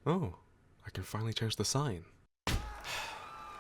Oh, I can finally change the sign.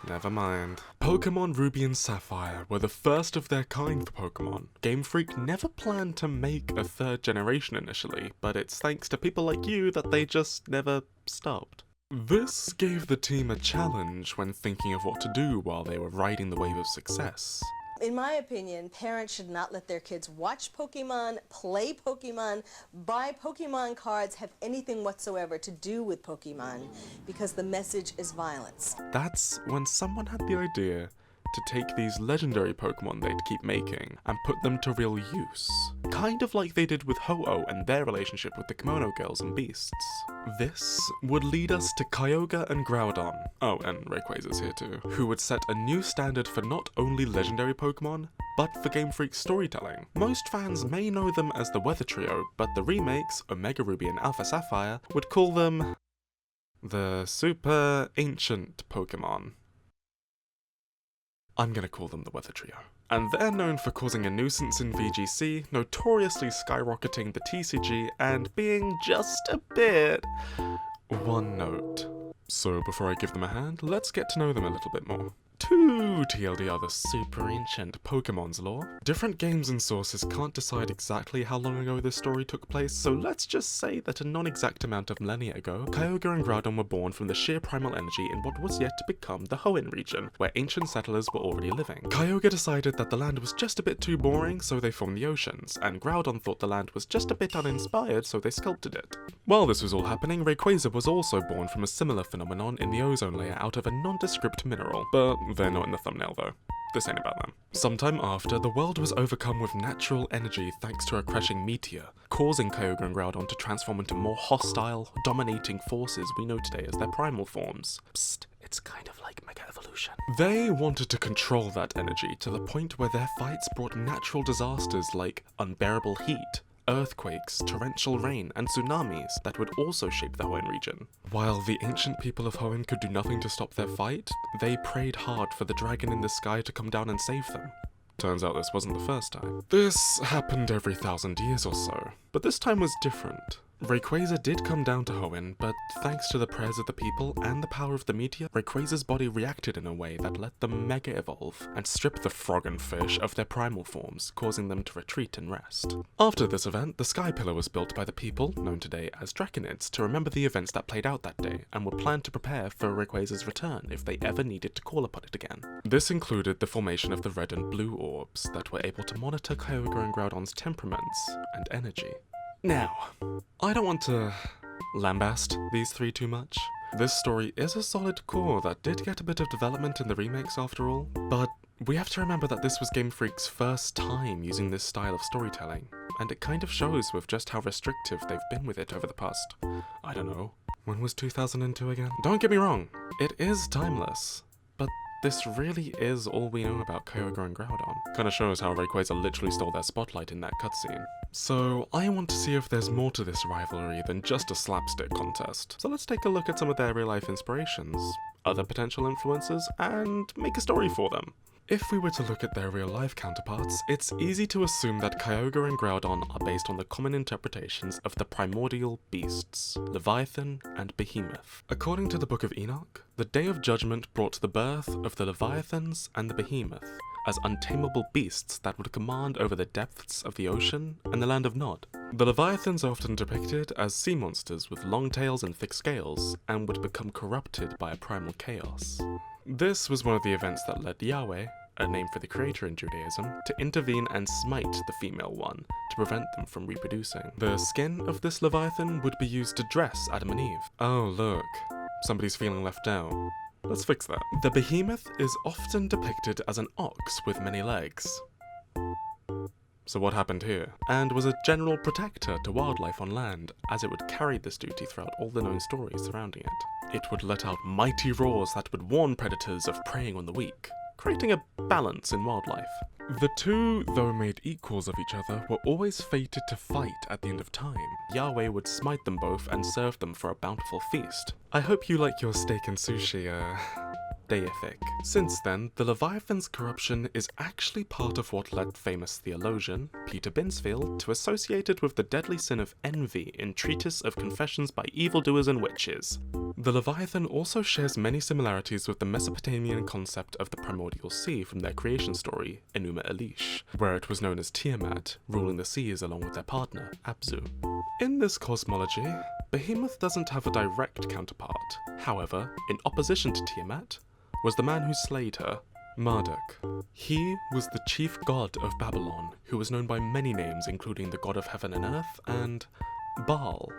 Never mind. Pokémon Ruby and Sapphire were the first of their kind for Pokémon. Game Freak never planned to make a third generation initially, but it's thanks to people like you that they just never stopped. This gave the team a challenge when thinking of what to do while they were riding the wave of success. In my opinion, parents should not let their kids watch Pokemon, play Pokemon, buy Pokemon cards, have anything whatsoever to do with Pokemon, because the message is violence. That's when someone had the idea to take these legendary Pokemon they'd keep making and put them to real use. Kind of like they did with Ho-Oh and their relationship with the Kimono Girls and Beasts. This would lead us to Kyogre and Groudon, oh, and Rayquaza's here too, who would set a new standard for not only legendary Pokemon, but for Game Freak's storytelling. Most fans may know them as the Weather Trio, but the remakes, Omega Ruby and Alpha Sapphire, would call them the Super Ancient Pokemon. I'm gonna call them the Weather Trio. And they're known for causing a nuisance in VGC, notoriously skyrocketing the TCG, and being just a bit one note. So before I give them a hand, let's get to know them a little bit more. To TLDR the super ancient Pokemon's lore. Different games and sources can't decide exactly how long ago this story took place, so let's just say that a non-exact amount of millennia ago, Kyogre and Groudon were born from the sheer primal energy in what was yet to become the Hoenn region, where ancient settlers were already living. Kyogre decided that the land was just a bit too boring, so they formed the oceans, and Groudon thought the land was just a bit uninspired, so they sculpted it. While this was all happening, Rayquaza was also born from a similar phenomenon in the ozone layer out of a nondescript mineral, but they're not in the thumbnail though. This ain't about them. Sometime after, the world was overcome with natural energy thanks to a crashing meteor, causing Kyogre and Groudon to transform into more hostile, dominating forces we know today as their primal forms. Psst, it's kind of like Mega Evolution. They wanted to control that energy to the point where their fights brought natural disasters like unbearable heat, earthquakes, torrential rain, and tsunamis that would also shape the Hoenn region. While the ancient people of Hoenn could do nothing to stop their fight, they prayed hard for the dragon in the sky to come down and save them. Turns out this wasn't the first time. This happened every 1,000 years or so, but this time was different. Rayquaza did come down to Hoenn, but thanks to the prayers of the people and the power of the meteor, Rayquaza's body reacted in a way that let them mega evolve and strip the frog and fish of their primal forms, causing them to retreat and rest. After this event, the Sky Pillar was built by the people, known today as Draconids, to remember the events that played out that day, and were planned to prepare for Rayquaza's return if they ever needed to call upon it again. This included the formation of the red and blue orbs that were able to monitor Kyogre and Groudon's temperaments and energy. Now, I don't want to lambast these three too much. This story is a solid core that did get a bit of development in the remakes after all, but we have to remember that this was Game Freak's first time using this style of storytelling, and it kind of shows with just how restrictive they've been with it over the past, I don't know, when was 2002 again? Don't get me wrong, it is timeless, but this really is all we know about Kyogre and Groudon. Kinda shows how Rayquaza literally stole their spotlight in that cutscene. So I want to see if there's more to this rivalry than just a slapstick contest. So let's take a look at some of their real life inspirations, other potential influences, and make a story for them. If we were to look at their real life counterparts, it's easy to assume that Kyogre and Groudon are based on the common interpretations of the primordial beasts, Leviathan and Behemoth. According to the Book of Enoch, the Day of Judgment brought the birth of the Leviathans and the Behemoth as untamable beasts that would command over the depths of the ocean and the land of Nod. The Leviathans are often depicted as sea monsters with long tails and thick scales, and would become corrupted by a primal chaos. This was one of the events that led Yahweh, a name for the creator in Judaism, to intervene and smite the female one to prevent them from reproducing. The skin of this Leviathan would be used to dress Adam and Eve. Oh look, somebody's feeling left out. Let's fix that. The Behemoth is often depicted as an ox with many legs. So what happened here? And was a general protector to wildlife on land, as it would carry this duty throughout all the known stories surrounding it. It would let out mighty roars that would warn predators of preying on the weak, creating a balance in wildlife. The two, though made equals of each other, were always fated to fight at the end of time. Yahweh would smite them both and serve them for a bountiful feast. I hope you like your steak and sushi, deific. Since then, the Leviathan's corruption is actually part of what led famous theologian Peter Binsfield to associate it with the deadly sin of envy in Treatise of Confessions by Evildoers and Witches. The Leviathan also shares many similarities with the Mesopotamian concept of the primordial sea from their creation story, Enuma Elish, where it was known as Tiamat, ruling the seas along with their partner, Abzu. In this cosmology, Behemoth doesn't have a direct counterpart. However, in opposition to Tiamat, was the man who slayed her, Marduk. He was the chief god of Babylon, who was known by many names including the god of heaven and earth and Baal.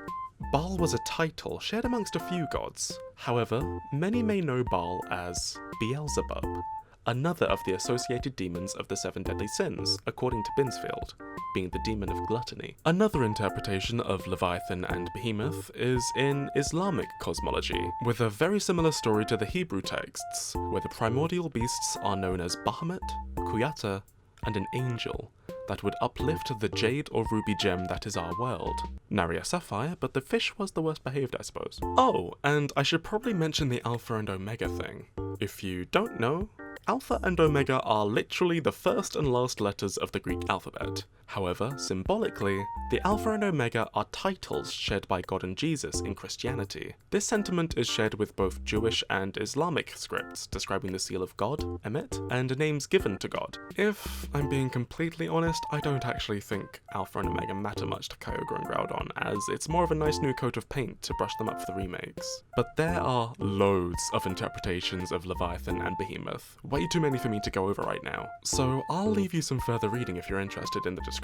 Baal was a title shared amongst a few gods. However, many may know Baal as Beelzebub, another of the associated demons of the 7 deadly sins, according to Binsfield, being the demon of gluttony. Another interpretation of Leviathan and Behemoth is in Islamic cosmology, with a very similar story to the Hebrew texts, where the primordial beasts are known as Bahamut, Kuyata, and an angel that would uplift the jade or ruby gem that is our world. Nary a sapphire, but the fish was the worst behaved, I suppose. Oh, and I should probably mention the Alpha and Omega thing. If you don't know, Alpha and Omega are literally the first and last letters of the Greek alphabet. However, symbolically, the Alpha and Omega are titles shared by God and Jesus in Christianity. This sentiment is shared with both Jewish and Islamic scripts, describing the seal of God, Emet, and names given to God. If I'm being completely honest, I don't actually think Alpha and Omega matter much to Kyogre and Groudon, as it's more of a nice new coat of paint to brush them up for the remakes. But there are loads of interpretations of Leviathan and Behemoth. Way too many for me to go over right now. So I'll leave you some further reading if you're interested in the description.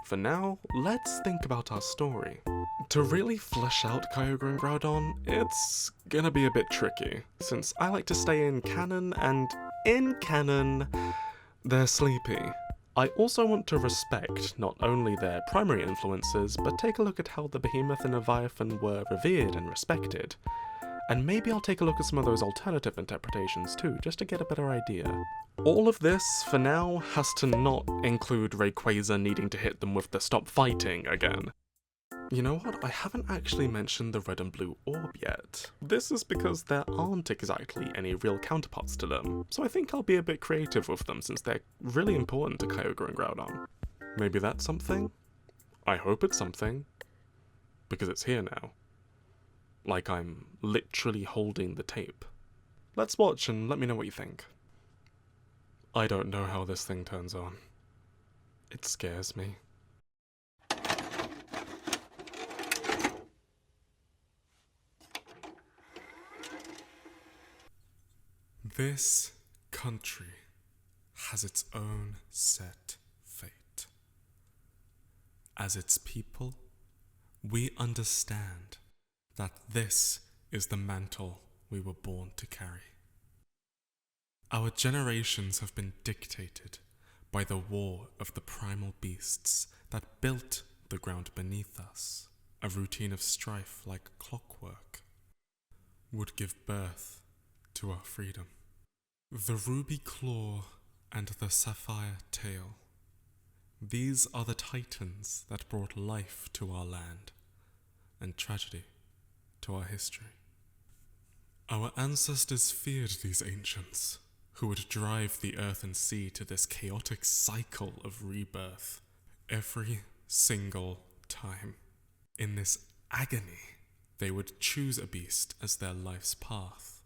For now, let's think about our story. To really flesh out Kyogre and Groudon, it's gonna be a bit tricky, since I like to stay in canon, and in canon, they're sleepy. I also want to respect not only their primary influences, but take a look at how the Behemoth and Leviathan were revered and respected. And maybe I'll take a look at some of those alternative interpretations too, just to get a better idea. All of this, for now, has to not include Rayquaza needing to hit them with the stop fighting again. You know what, I haven't actually mentioned the red and blue orb yet. This is because there aren't exactly any real counterparts to them, so I think I'll be a bit creative with them since they're really important to Kyogre and Groudon. Maybe that's something? I hope it's something. Because it's here now. Like I'm literally holding the tape. Let's watch and let me know what you think. I don't know how this thing turns on. It scares me. This country has its own set fate. As its people, we understand that this is the mantle we were born to carry. Our generations have been dictated by the war of the primal beasts that built the ground beneath us. A routine of strife like clockwork would give birth to our freedom. The ruby claw and the sapphire tail. These are the titans that brought life to our land and tragedy to our history. Our ancestors feared these ancients, who would drive the earth and sea to this chaotic cycle of rebirth every single time. In this agony, they would choose a beast as their life's path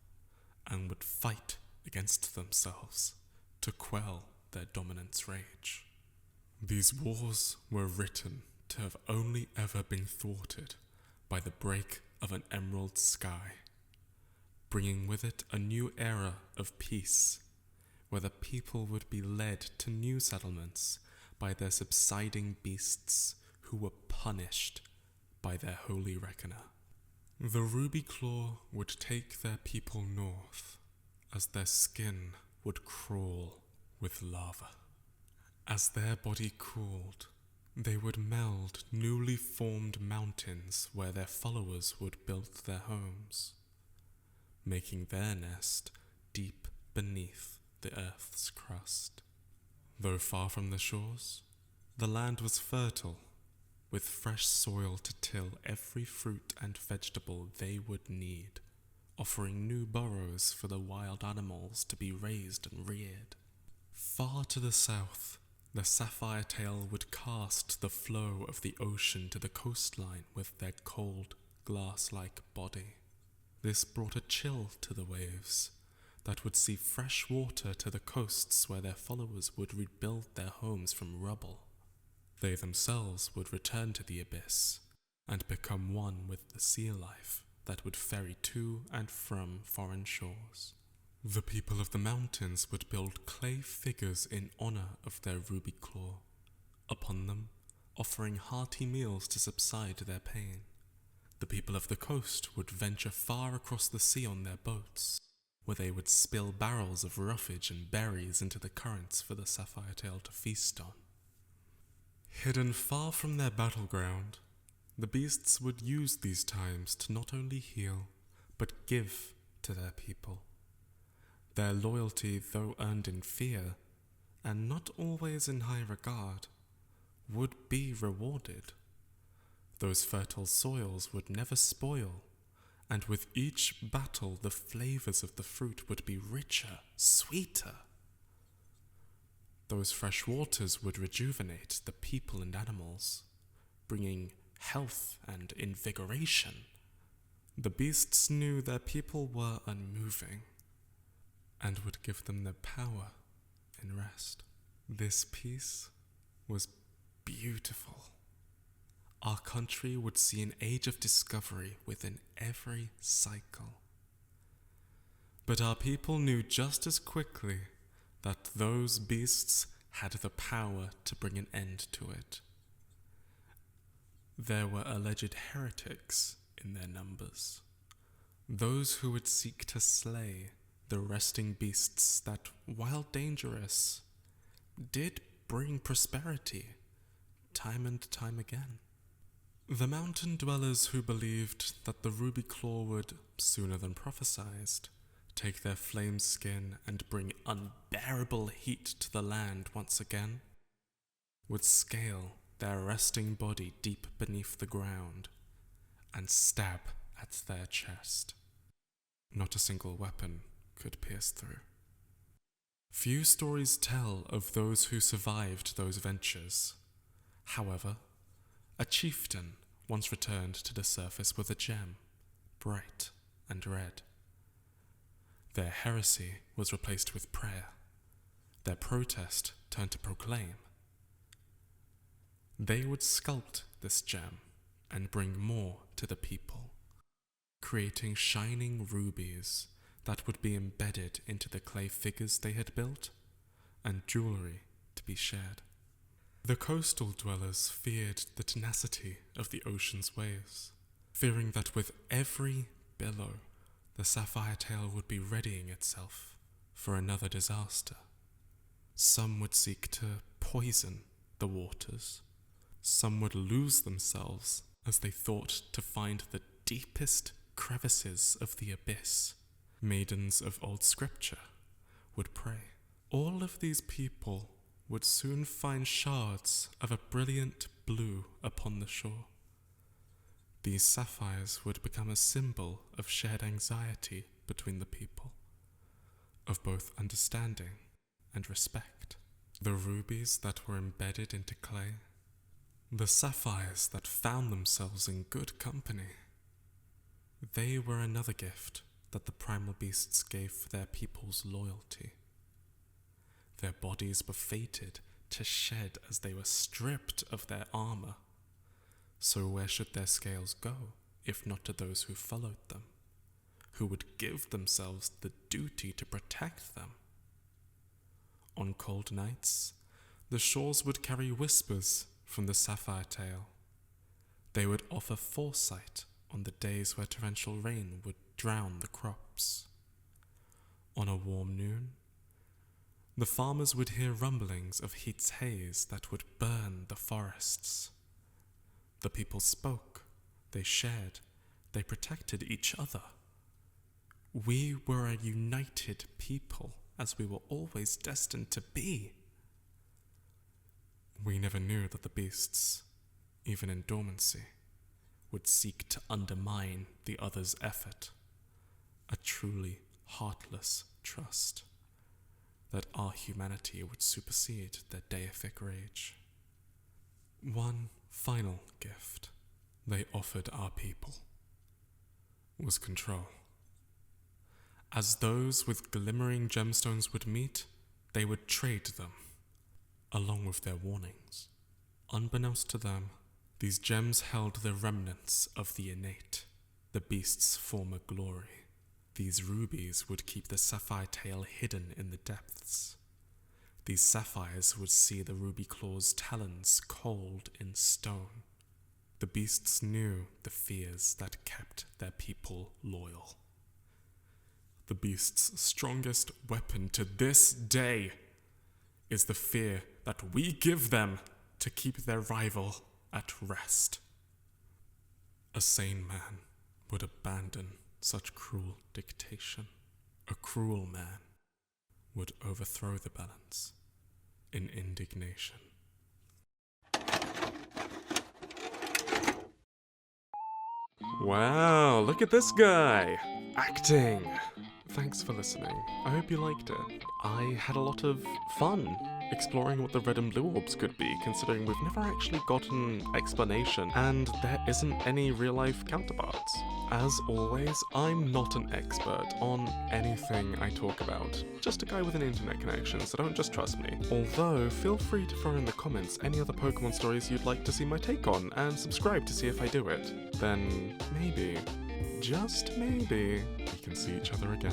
and would fight against themselves to quell their dominance rage. These wars were written to have only ever been thwarted by the break of an emerald sky, bringing with it a new era of peace, where the people would be led to new settlements by their subsiding beasts who were punished by their holy reckoner. The Ruby Claw would take their people north, as their skin would crawl with lava. As their body cooled, they would meld newly formed mountains where their followers would build their homes, making their nest deep beneath the earth's crust. Though far from the shores, the land was fertile, with fresh soil to till every fruit and vegetable they would need offering new burrows for the wild animals to be raised and reared. Far to the south, the Sapphire Tail would cast the flow of the ocean to the coastline with their cold, glass-like body. This brought a chill to the waves that would see fresh water to the coasts where their followers would rebuild their homes from rubble. They themselves would return to the abyss and become one with the sea life that would ferry to and from foreign shores. The people of the mountains would build clay figures in honor of their ruby claw, upon them offering hearty meals to subside their pain. The people of the coast would venture far across the sea on their boats, where they would spill barrels of roughage and berries into the currents for the Sapphire Tail to feast on. Hidden far from their battleground, the beasts would use these times to not only heal, but give to their people. Their loyalty, though earned in fear, and not always in high regard, would be rewarded. Those fertile soils would never spoil, and with each battle the flavors of the fruit would be richer, sweeter. Those fresh waters would rejuvenate the people and animals, bringing health and invigoration. The beasts knew their people were unmoving, and would give them their power in rest. This peace was beautiful. Our country would see an age of discovery within every cycle. But our people knew just as quickly that those beasts had the power to bring an end to it. There were alleged heretics in their numbers, those who would seek to slay the resting beasts that, while dangerous, did bring prosperity time and time again. The mountain dwellers who believed that the ruby claw would, sooner than prophesied, take their flame skin and bring unbearable heat to the land once again, would scale their resting body deep beneath the ground and stab at their chest. Not a single weapon could pierce through. Few stories tell of those who survived those ventures. However, a chieftain once returned to the surface with a gem, bright and red. Their heresy was replaced with prayer, their protest turned to proclaim. They would sculpt this gem and bring more to the people, creating shining rubies that would be embedded into the clay figures they had built, and jewelry to be shared. The coastal dwellers feared the tenacity of the ocean's waves, fearing that with every billow, the Sapphire Tail would be readying itself for another disaster. Some would seek to poison the waters. Some would lose themselves as they thought to find the deepest crevices of the abyss. Maidens of old scripture would pray. All of these people would soon find shards of a brilliant blue upon the shore. These sapphires would become a symbol of shared anxiety between the people, of both understanding and respect. The rubies that were embedded into clay, the sapphires that found themselves in good company, they were another gift that the primal beasts gave for their people's loyalty. Their bodies were fated to shed as they were stripped of their armor. So where should their scales go, if not to those who followed them, who would give themselves the duty to protect them? On cold nights, the shores would carry whispers from the Sapphire Tail. They would offer foresight on the days where torrential rain would drown the crops. On a warm noon, the farmers would hear rumblings of heat's haze that would burn the forests. The people spoke, they shared, they protected each other. We were a united people, as we were always destined to be. We never knew that the beasts, even in dormancy, would seek to undermine the other's effort, a truly heartless trust that our humanity would supersede their deific rage. One final gift they offered our people was control. As those with glimmering gemstones would meet, they would trade them, along with their warnings. Unbeknownst to them, these gems held the remnants of the innate, the beast's former glory. These rubies would keep the sapphire tail hidden in the depths. These sapphires would see the ruby claw's talons cold in stone. The beasts knew the fears that kept their people loyal. The beast's strongest weapon to this day is the fear that we give them to keep their rival at rest. A sane man would abandon such cruel dictation. A cruel man would overthrow the balance in indignation. Wow, look at this guy! Acting! Thanks for listening. I hope you liked it. I had a lot of fun exploring what the red and blue orbs could be, considering we've never actually gotten explanation, and there isn't any real-life counterparts. As always, I'm not an expert on anything I talk about. Just a guy with an internet connection, so don't just trust me. Although, feel free to throw in the comments any other Pokemon stories you'd like to see my take on, and subscribe to see if I do it. Then, maybe, just maybe, we can see each other again.